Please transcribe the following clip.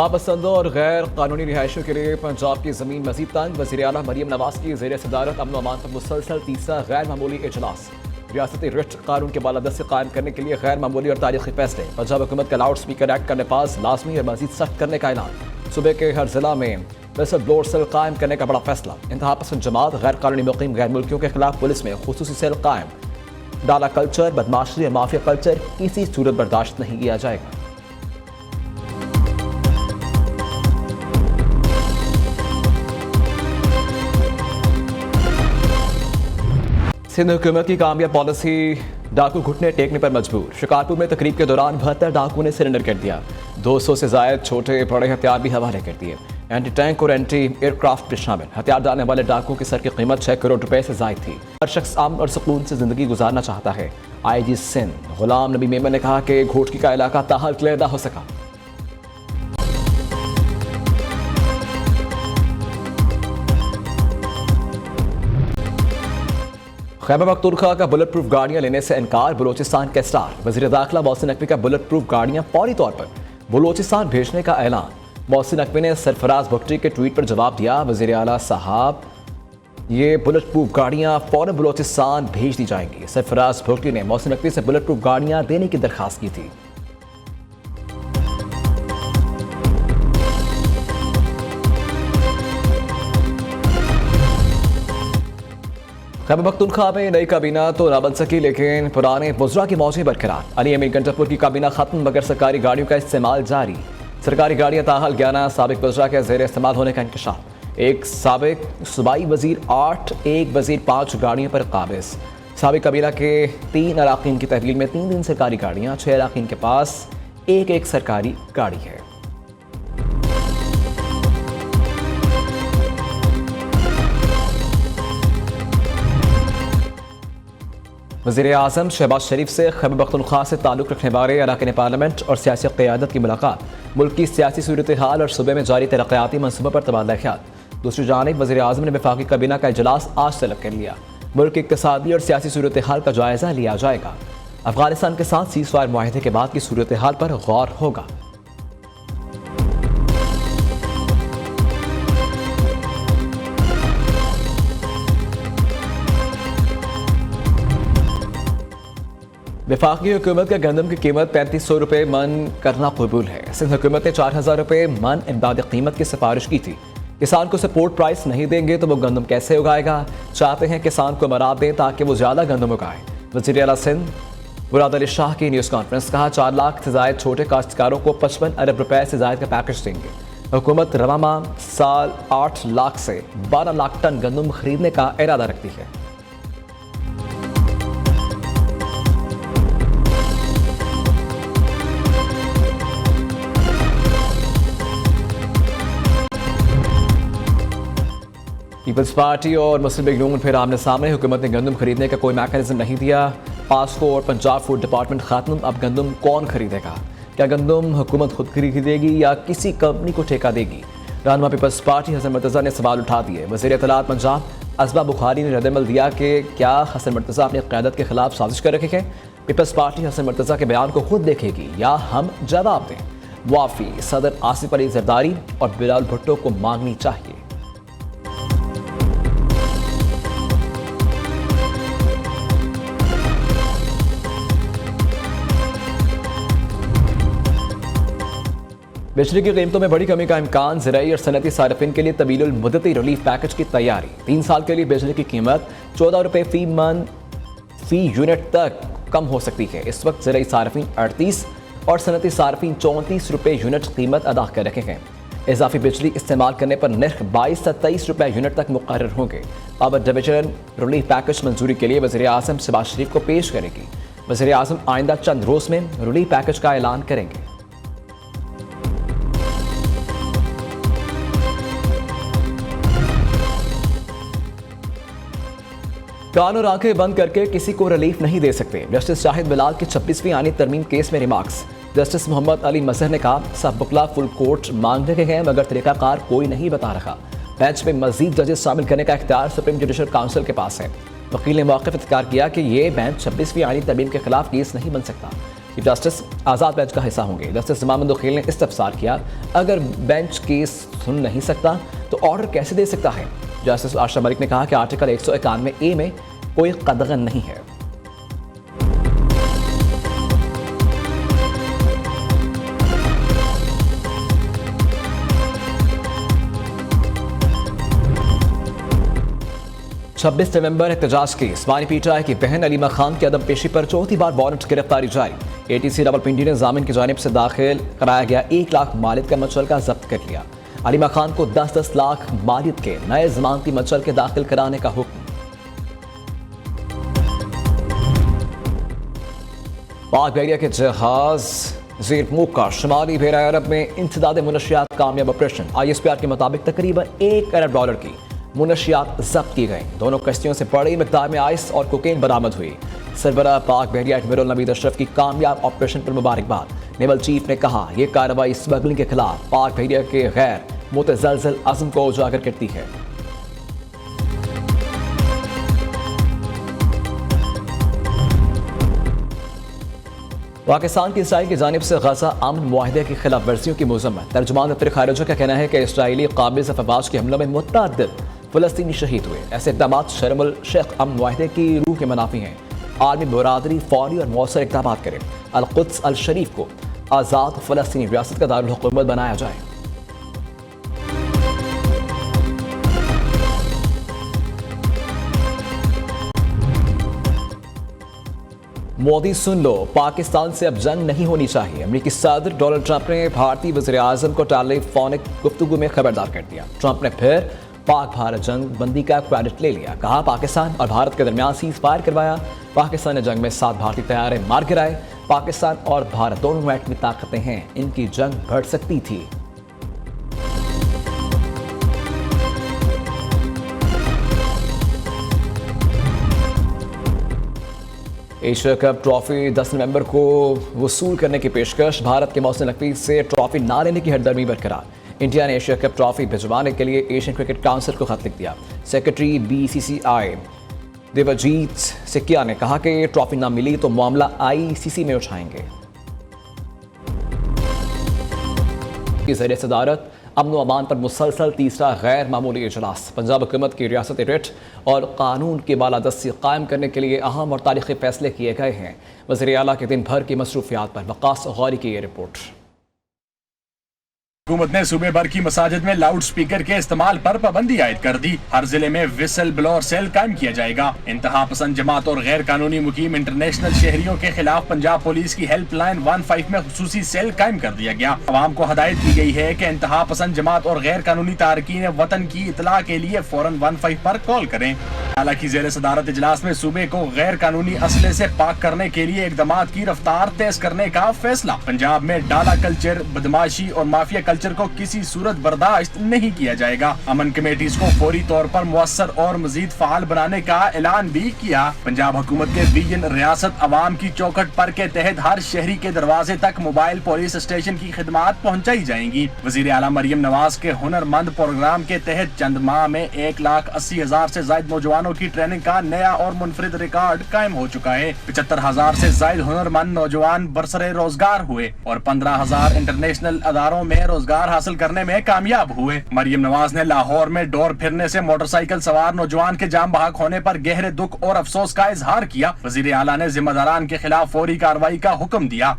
नापसंदों और गैर कानूनी रिहायशों के लिए पंजाब की जमीन मजीद तंग। वज़ीर आला मरियम नवाज की ज़ेर सदारत अमन अमान पर मुसलसल तीसरा गैर मामूली इजलास। रियासती रिट कानून के बालादस्ती कायम करने के लिए गैर मामूली और तारीखी फैसले। पंजाब हुकूमत का लाउड स्पीकर एक्ट का नफाज लाजमी और मजीद सख्त करने का ऐलान। सूबे के हर जिला में वेसल ब्लोर सेल कायम करने का बड़ा फैसला। इंतहा पसंद जमात गैर कानूनी मुकीम गैर मुल्कियों के खिलाफ पुलिस में खुसूसी सेल कायम। डाला कल्चर, बदमाशी और माफिया कल्चर किसी सूरत बर्दाश्त नहीं किया जाएगा। सिंध हुकूमत की कामयाब पॉलिसी डाकू घुटने टेकने पर मजबूर। शिकारपुर में तकरीब के दौरान 72 डाकू ने सरेंडर कर दिया। 200 से जायद छोटे बड़े हथियार भी हवाले कर दिए। एंटी टैंक और एंटी एयरक्राफ्ट भी शामिल। हथियार डालने वाले डाकुओं की सर की कीमत 6 करोड़ रुपए से जायद थी। हर शख्स अमन और सुकून से जिंदगी गुजारना चाहता है। IG सिंध गुलाम नबी मेमन ने कहा कि घोटकी का इलाका ताहाल क्लेदा हो सका। खैबर पख्तूनख्वा का बुलेट प्रूफ गाड़ियां लेने से इनकार। बलोचिस्तान के स्टार वज़ीर दाखिला मोहसिन नकवी का बुलेट प्रूफ गाड़ियां फौरी तौर पर बलोचिस्तान भेजने का ऐलान। मोहसिन नकवी ने सरफराज भुट्टी के ट्वीट पर जवाब दिया। वज़ीर आला साहब, ये बुलेट प्रूफ गाड़ियां फौरन बलोचिस्तान भेज दी जाएंगी। सरफराज भुट्टी ने मोहसिन नकवी से बुलेट प्रूफ गाड़ियां देने की दरख्वास्त की थी। खैबर पख्तूनख्वा में नई काबीना तो ना बन सकी, लेकिन पुराने बुज़रा की मौजें बरकरार। अली अमीर गंटापुर की काबीना खत्म, मगर सरकारी गाड़ियों का इस्तेमाल जारी। सरकारी गाड़ियां ताहाल 11 साबिक बुज़रा के ज़ेर इस्तेमाल होने का इंकशाफ। एक साबिक सूबाई वज़ीर 8, एक वज़ीर 5 गाड़ियों पर काबिज़। साबिक काबीना के 3 अराकीन की तहवील में 3 सरकारी गाड़ियाँ, 6 अराकीन के पास एक सरकारी गाड़ी है। वज़ीर आज़म शहबाज शरीफ से खैबर पख्तूनख्वा से ताल्लुक़ रखने वाले अरकान पार्लियामेंट और सियासी क़यादत की मुलाकात। मुल्क की सियासी सूरत हाल और सूबे में जारी तरक्याती मनसूबों पर तबादला ख्याल। दूसरी जानिब वज़ीर आज़म ने वफाकी काबीना का इजलास आज तलब कर लिया। मुल्क की इक़्तिसादी और सियासी सूरत हाल का जायज़ा लिया जाएगा। अफगानिस्तान के साथ सीज़फायर मुआहदे के बाद की सूरत हाल पर गौर होगा। वफाकी हुकूमत का गंदम की कीमत 3500 रुपये मन करना कबूल है। सिंध हुकूमत ने 4000 रुपये मन इमदादी कीमत की सिफारिश की थी। किसान को सपोर्ट प्राइस नहीं देंगे तो वो गंदम कैसे उगाएगा। चाहते हैं किसान को मराद दें ताकि वो ज़्यादा गंदम उगाए। वज़ीर आला सिंध मुराद अली शाह की न्यूज़ कॉन्फ्रेंस। कहा 4 लाख से जायद छोटे काश्तकारों को 55 अरब रुपए से जायद का पैकेज देंगे। हुकूमत रवा माह साल 8 लाख से 12 लाख टन गंदम खरीदने का इरादा रखती है। पीपल्स पार्टी और मुस्लिम लीग नून फिर आमने सामने। हुकूमत ने गंदम खरीदने का कोई मैकेनिज्म नहीं दिया। पास्को और पंजाब फूड डिपार्टमेंट खत्म। अब गंदम कौन खरीदेगा? क्या गंदम हुकूमत खुद खरीदेगी या किसी कंपनी को ठेका देगी? रहनुमा पीपल्स पार्टी हसन मुर्तज़ा ने सवाल उठा दिए। वज़ीर इत्तलात पंजाब असबा बुखारी ने रद्दमल दिया कि क्या हसन मुर्तज़ा अपनी क़यादत के खिलाफ साजिश कर रखे हैं। पीपल्स पार्टी हसन मुर्तज़ा के बयान को खुद देखेगी या हम जवाब दें। वाफी सदर आसिफ अली जरदारी और बिलाल भुट्टो को मांगनी चाहिए। बिजली की कीमतों में बड़ी कमी का इम्कान। ज़राई और सनती सार्फिन के लिए तवीलुल मुद्दती रिलीफ पैकेज की तैयारी। 3 साल के लिए बिजली की कीमत 14 रुपये फी मन फी यूनिट तक कम हो सकती है। इस वक्त ज़राई सार्फिन 38 और सनती सार्फिन 34 रुपये यूनिट कीमत अदा कर रखे हैं। इजाफी बिजली इस्तेमाल करने पर निर्ख 22 से 23 रुपये यूनिट तक मुकर्रर होंगे। पावर डिवीजन रिलीफ पैकेज मंजूरी के लिए वज़ीर आज़म शहबाज शरीफ को पेश करेगी। वज़ीर आज़म आइंदा चंद रोज़ में रिलीफ पैकेज का ऐलान करेंगे। कान और आंखें बंद करके किसी को रिलीफ नहीं दे सकते। जस्टिस शाहिद बिलाल की 26वीं आनी तरमीम केस में रिमार्क्स। जस्टिस मोहम्मद अली मजहर ने कहा सब बुकला फुल कोर्ट मांग रहे हैं मगर तरीकाकार कोई नहीं बता रहा। बेंच में मजीद जजेस शामिल करने का इख्तियार सुप्रीम जुडिशल काउंसिल के पास है। वकील ने मौक़िफ़ इख्तियार किया कि ये बेंच 26वीं आनी तरमीम के खिलाफ केस नहीं बन सकता। चीफ जस्टिस आज़ाद बेंच का हिस्सा होंगे। जस्टिस इमाम खील ने इस्तफसार किया, अगर बेंच केस सुन नहीं सकता तो ऑर्डर कैसे दे सकता है। जस्टिस आशा मलिक ने कहा कि आर्टिकल 191A में कोई कदगन नहीं है। छब्बीस नवंबर एहतजाज केस मानी पीटीआई की बहन अलीमा खान की अदम पेशी पर चौथी बार वारंट गिरफ्तारी जारी। एटीसी रावलपिंडी ने जामिन की जानिब से दाखिल कराया गया 1 लाख मालियत का मचलका जब्त कर लिया। अलीमा खान को 10-10 लाख मालियत के नए जमानती मचलके दाखिल कराने का हुक्म। पाक बहरिया के जहाज ज़ेर मुक्का शुमाली बहरा अरब में इंसदाद मुनशियात कामयाब ऑपरेशन। ISPR के मुताबिक तकरीबन $1 अरब की मुनशियात जब्त की गई। दोनों कश्तियों से बड़ी मिकदार में आइस और कोकेन बरामद हुई। सरबराह पाक बहरिया एडमिरल नवीद अशरफ की कामयाब ऑपरेशन पर मुबारकबाद। नेवल चीफ ने कहा, यह कार्रवाई स्मगलिंग के खिलाफ पाक बहरिया के गैर मुतज़लज़ल अज़्म को उजागर करती है। पाकिस्तान की इसराइल की जानिब से गजा अमन मुआहदे की खिलाफ वर्जियों की मजम्मत। तर्जुमान दफ्तर खारिजा का कहना है कि इसराइली काबिल अफवाज के हमलों में मुतअद्दिद फ़लस्तीनी शहीद हुए। ऐसे इक़दाम शर्मुल शेख अमन मुआहदे की रूह के मुनाफी हैं। आलमी बरादरी फौरी और मौसर इक़दाम करे, अल-कुद्स अल शरीफ को आज़ाद फ़लस्तीनी रियासत का दारुल हुकूमत बनाया जाए। मोदी सुन लो, पाकिस्तान से अब जंग नहीं होनी चाहिए। अमेरिकी सदर डोनाल्ड ट्रंप ने भारतीय वज़ीर आज़म को टेलीफोनिक गुफ्तगू में खबरदार कर दिया। ट्रंप ने फिर पाक भारत जंग बंदी का क्रेडिट ले लिया। कहा, पाकिस्तान और भारत के दरमियान सीज फायर करवाया। पाकिस्तान ने जंग में 7 भारतीय तैयारे मार गिराए। पाकिस्तान और भारत दोनों एटमी ताकतें हैं, इनकी जंग बढ़ सकती थी। एशिया कप ट्रॉफी 10 नवंबर को वसूल करने की पेशकश। भारत के मोहसिन नकवी से ट्रॉफी ना लेने की हरदर्मी बरकरार। इंडिया ने एशिया कप ट्रॉफी भिजवाने के लिए एशियन क्रिकेट काउंसिल को खत लिख दिया। सेक्रेटरी BCCI देवजीत सिक्किया ने कहा कि ट्रॉफी ना मिली तो मामला ICC में उठाएंगे। ज़रिए सदारत अमन व अमान पर मुसलसल तीसरा गैर मामूली इजलास। पंजाब हुकूमत की रियासती रिट और कानून की बालादस्ती कायम करने के लिए अहम और तारीखी फैसले किए गए हैं। वज़ीर आला के दिन भर की मसरूफियात पर वक़ास गौरी की ये रिपोर्ट। हुकूमत ने सूबे भर की मसाजिद में लाउड स्पीकर के इस्तेमाल पर पाबंदी आयद कर दी। हर जिले में विसल ब्लोअर सेल कायम किया जाएगा। इंतहा पसंद जमात और गैर कानूनी मुकीम इंटरनेशनल शहरियों के खिलाफ पंजाब पुलिस की हेल्पलाइन 15 में खुसूसी सेल कायम कर दिया गया। अवाम को हदायत की गई है कि इंतहा पसंद जमात और गैर कानूनी तारकीन वतन की इतला के लिए फौरन 15 पर कॉल करें। हालांकि ज़ेर सदारत इजलास में सूबे को गैर कानूनी असले से पाक करने के लिए इकदाम की रफ्तार तेज करने का फैसला। पंजाब में डाला कल्चर, बदमाशी और माफिया कल्चर को किसी सूरत बर्दाश्त नहीं किया जाएगा। अमन कमेटीज को फौरी तौर पर मुअस्सर और मजीद फाल बनाने का ऐलान भी किया। पंजाब हुकूमत के विजन रियासत अवाम की चौखट पर के तहत हर शहरी के दरवाजे तक मोबाइल पुलिस स्टेशन की खिदमात पहुँचाई जाएंगी। वज़ीर आला मरियम नवाज के हुनरमंद प्रोग्राम के तहत चंद माह में 1,80,000 से ज्यादा नौजवानों की ट्रेनिंग का नया और मुनफरिद रिकॉर्ड कायम हो चुका है। 75,000 से ज्यादा हुनरमंद नौजवान बरसरे रोजगार हुए और 15,000 इंटरनेशनल अदारों में रोजगार हासिल करने में कामयाब हुए। मरियम नवाज ने लाहौर में डोर फिरने से मोटरसाइकिल सवार नौजवान के जाम बहक होने पर गहरे दुख और अफसोस का इजहार किया। वज़ीर आला ने जिम्मेदारान के खिलाफ फौरी कार्रवाई का हुक्म दिया।